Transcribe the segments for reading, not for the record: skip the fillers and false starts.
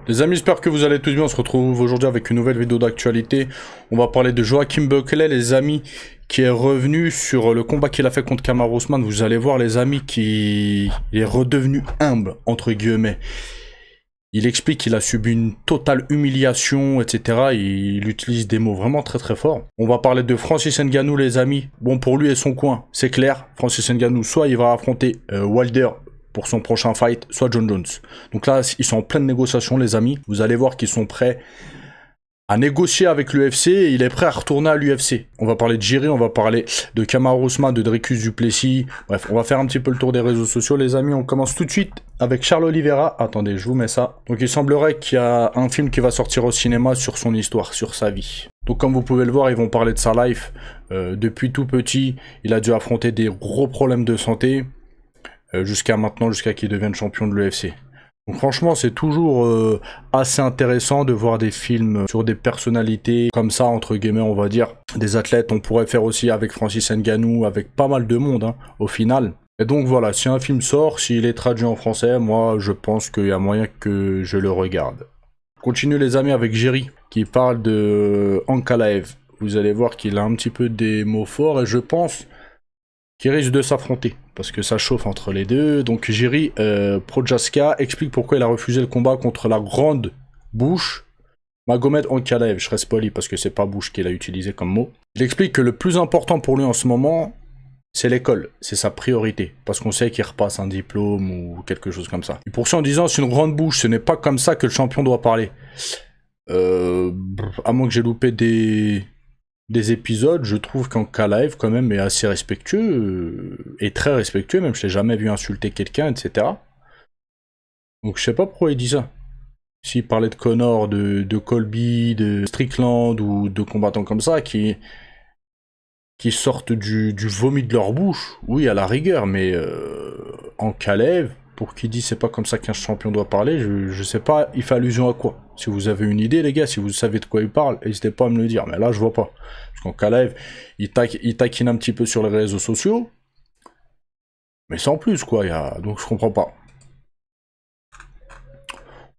Les amis, j'espère que vous allez tous bien. On se retrouve aujourd'hui avec une nouvelle vidéo d'actualité. On va parler de Joachim Buckley, les amis, qui est revenu sur le combat qu'il a fait contre Kamaru Usman. Vous allez voir, les amis, qu'il est redevenu humble, entre guillemets. Il explique qu'il a subi une totale humiliation, etc. Il utilise des mots vraiment très très forts. On va parler de Francis Ngannou, les amis. Bon, pour lui et son coin, c'est clair. Francis Ngannou, soit il va affronter Wilder pour son prochain fight, soit John Jones. Donc là, ils sont en pleine négociation, les amis. Vous allez voir qu'ils sont prêts à négocier avec l'UFC et il est prêt à retourner à l'UFC. On va parler de Jiri, on va parler de Kamaru Usman, de Dricus du Plessis. Bref, on va faire un petit peu le tour des réseaux sociaux, les amis. On commence tout de suite avec Charles Oliveira. Attendez, je vous mets ça. Donc il semblerait qu'il y a un film qui va sortir au cinéma sur son histoire, sur sa vie. Donc comme vous pouvez le voir, ils vont parler de sa life. Depuis tout petit, il a dû affronter des gros problèmes de santé. Jusqu'à maintenant, jusqu'à qu'il devienne champion de l'UFC. Donc franchement, c'est toujours assez intéressant de voir des films sur des personnalités comme ça, entre guillemets, on va dire. Des athlètes, on pourrait faire aussi avec Francis Ngannou, avec pas mal de monde, hein, au final. Et donc voilà, si un film sort, s'il est traduit en français, moi, je pense qu'il y a moyen que je le regarde. Continue les amis avec Jiri, qui parle de Ankalaev. Vous allez voir qu'il a un petit peu des mots forts, et je pense qui risque de s'affronter, parce que ça chauffe entre les deux. Donc Jiri Prochaska explique pourquoi il a refusé le combat contre la grande bouche Magomed Ankalaev. Je reste poli parce que c'est pas bouche qu'il a utilisé comme mot. Il explique que le plus important pour lui en ce moment, c'est l'école, c'est sa priorité, parce qu'on sait qu'il repasse un diplôme ou quelque chose comme ça. Il poursuit en disant, c'est une grande bouche, ce n'est pas comme ça que le champion doit parler. À moins que j'ai loupé des épisodes, je trouve qu'Ankalaev quand même est assez respectueux, et très respectueux, même je l'ai jamais vu insulter quelqu'un, etc. Donc je sais pas pourquoi il dit ça. S'il parlait de Conor, de Colby, de Strickland, ou de combattants comme ça, qui sortent du vomi de leur bouche, oui, à la rigueur, mais Ankalaev, pour qui dit c'est pas comme ça qu'un champion doit parler, je sais pas, il fait allusion à quoi. Si vous avez une idée, les gars, si vous savez de quoi il parle, n'hésitez pas à me le dire. Mais là, je vois pas. Parce qu'Ankalaev, il taquine un petit peu sur les réseaux sociaux. Mais sans plus, quoi. Donc, je comprends pas.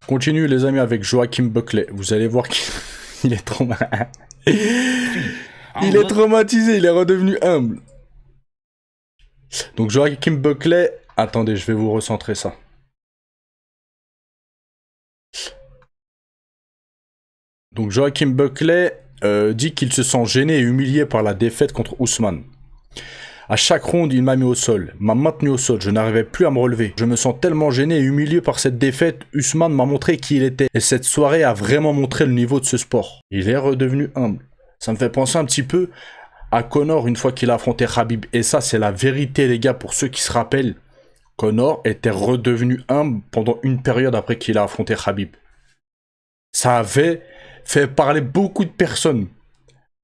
On continue, les amis, avec Joachim Buckley. Vous allez voir qu'il est traumatisé. Il est traumatisé, il est redevenu humble. Donc, Joachim Buckley... Attendez, je vais vous recentrer ça. Donc Joachim Buckley dit qu'il se sent gêné et humilié par la défaite contre Usman. À chaque ronde, il m'a mis au sol, m'a maintenu au sol, je n'arrivais plus à me relever. Je me sens tellement gêné et humilié par cette défaite, Usman m'a montré qui il était. Et cette soirée a vraiment montré le niveau de ce sport. Il est redevenu humble. Ça me fait penser un petit peu à Conor une fois qu'il a affronté Khabib. Et ça, c'est la vérité, les gars, pour ceux qui se rappellent. Conor était redevenu humble pendant une période après qu'il a affronté Khabib. Ça avait fait parler beaucoup de personnes.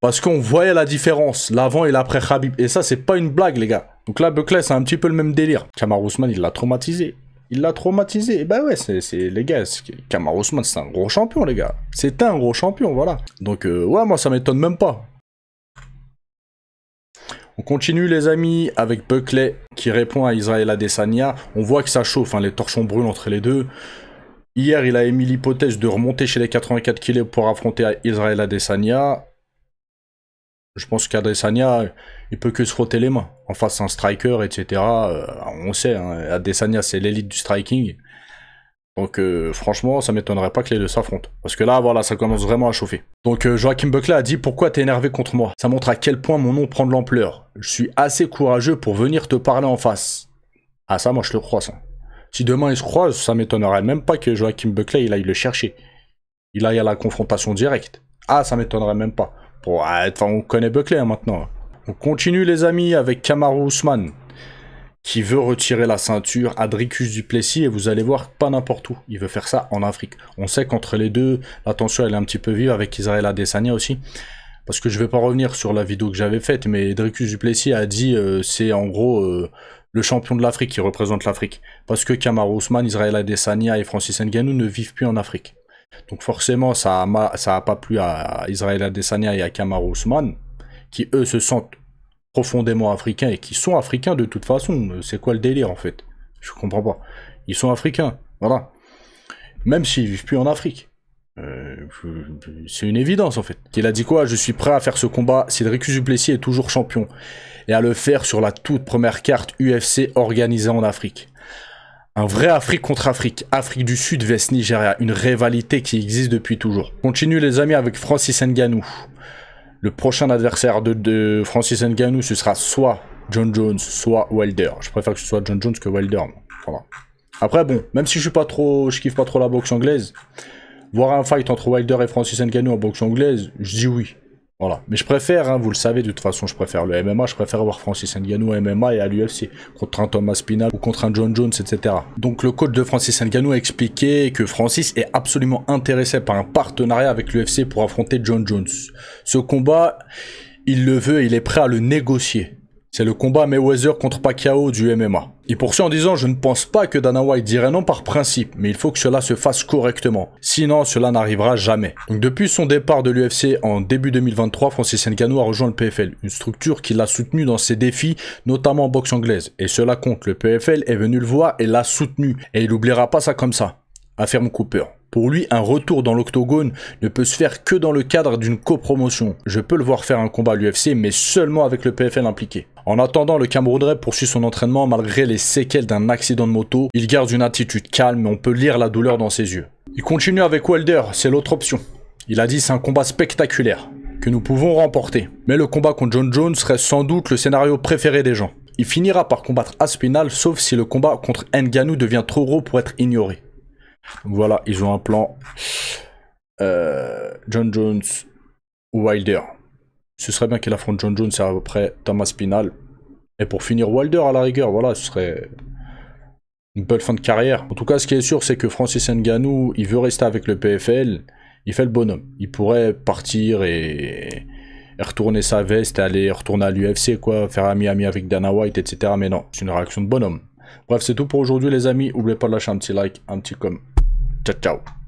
Parce qu'on voyait la différence, l'avant et l'après Khabib. Et ça, c'est pas une blague, les gars. Donc là, Buckley, c'est un petit peu le même délire. Kamaru Usman, il l'a traumatisé. Il l'a traumatisé. Et bah ouais, les gars, Kamaru Usman, c'est un gros champion, les gars. C'est un gros champion, voilà. Donc, ouais, moi, ça m'étonne même pas. On continue les amis avec Buckley qui répond à Israel Adesanya. On voit que ça chauffe, hein, les torchons brûlent entre les deux. Hier, il a émis l'hypothèse de remonter chez les 84 kg pour affronter Israel Adesanya. Je pense qu'Adesanya, il peut que se frotter les mains. En face, un striker, etc. On sait, hein, Adesanya, c'est l'élite du striking. Donc franchement, ça m'étonnerait pas que les deux s'affrontent. Parce que là, voilà, ça commence vraiment à chauffer. Donc Joachim Buckley a dit « Pourquoi t'es énervé contre moi? Ça montre à quel point mon nom prend de l'ampleur. Je suis assez courageux pour venir te parler en face. » Ah ça, moi je le crois, ça. Si demain ils se croisent, ça m'étonnerait même pas que Joachim Buckley, il aille le chercher. Il aille à la confrontation directe. Ah, ça m'étonnerait même pas. Bon, enfin, on connaît Buckley hein, maintenant. On continue les amis avec Kamaru Usman, qui veut retirer la ceinture à Dricus du Plessis, et vous allez voir, pas n'importe où. Il veut faire ça en Afrique. On sait qu'entre les deux, la tension elle est un petit peu vive avec Israel Adesanya aussi. Parce que je vais pas revenir sur la vidéo que j'avais faite, mais Dricus du Plessis a dit c'est en gros le champion de l'Afrique qui représente l'Afrique. Parce que Kamaru Usman, Israel Adesanya et Francis Ngannou ne vivent plus en Afrique. Donc forcément, ça a pas plu à Israel Adesanya et à Kamaru Usman, qui eux se sentent profondément africains et qui sont africains de toute façon. C'est quoi le délire en fait? Je comprends pas. Ils sont africains, voilà. Même s'ils vivent plus en Afrique. C'est une évidence en fait. Il a dit quoi? Je suis prêt à faire ce combat si Dricus du Plessis est toujours champion. Et à le faire sur la toute première carte UFC organisée en Afrique. Un vrai Afrique contre Afrique. Afrique du Sud vs Nigeria. Une rivalité qui existe depuis toujours. Continue les amis avec Francis Ngannou. Le prochain adversaire de Francis Ngannou, ce sera soit John Jones, soit Wilder. Je préfère que ce soit John Jones que Wilder. Voilà. Après bon, même si je kiffe pas trop la boxe anglaise, voir un fight entre Wilder et Francis Ngannou en boxe anglaise, je dis oui. Voilà. Mais je préfère, hein, vous le savez, de toute façon, je préfère le MMA, je préfère voir Francis Ngannou à MMA et à l'UFC, contre un Thomas Spinal ou contre un John Jones, etc. Donc le coach de Francis Ngannou a expliqué que Francis est absolument intéressé par un partenariat avec l'UFC pour affronter John Jones. Ce combat, il le veut et il est prêt à le négocier. C'est le combat Mayweather contre Pacquiao du MMA. Il poursuit en disant « Je ne pense pas que Dana White dirait non par principe, mais il faut que cela se fasse correctement. Sinon, cela n'arrivera jamais. » Donc depuis son départ de l'UFC en début 2023, Francis Ngannou a rejoint le PFL, une structure qui l'a soutenu dans ses défis, notamment en boxe anglaise. Et cela compte, le PFL est venu le voir et l'a soutenu. Et il n'oubliera pas ça comme ça, affirme Cooper. Pour lui, un retour dans l'octogone ne peut se faire que dans le cadre d'une copromotion. Je peux le voir faire un combat à l'UFC, mais seulement avec le PFL impliqué. En attendant, le Camerounais poursuit son entraînement malgré les séquelles d'un accident de moto. Il garde une attitude calme, mais on peut lire la douleur dans ses yeux. Il continue avec Wilder, c'est l'autre option. Il a dit c'est un combat spectaculaire, que nous pouvons remporter. Mais le combat contre John Jones serait sans doute le scénario préféré des gens. Il finira par combattre Aspinall, sauf si le combat contre Ngannou devient trop gros pour être ignoré. Donc voilà, ils ont un plan. John Jones ou Wilder. Ce serait bien qu'il affronte John Jones et après Thomas Spinal. Et pour finir Wilder à la rigueur, voilà, ce serait une belle fin de carrière. En tout cas, ce qui est sûr, c'est que Francis Ngannou, il veut rester avec le PFL. Il fait le bonhomme. Il pourrait partir et retourner sa veste et aller retourner à l'UFC, quoi, faire ami-ami avec Dana White, etc. Mais non, c'est une réaction de bonhomme. Bref, c'est tout pour aujourd'hui les amis. N'oubliez pas de lâcher un petit like, un petit com. Ciao, ciao.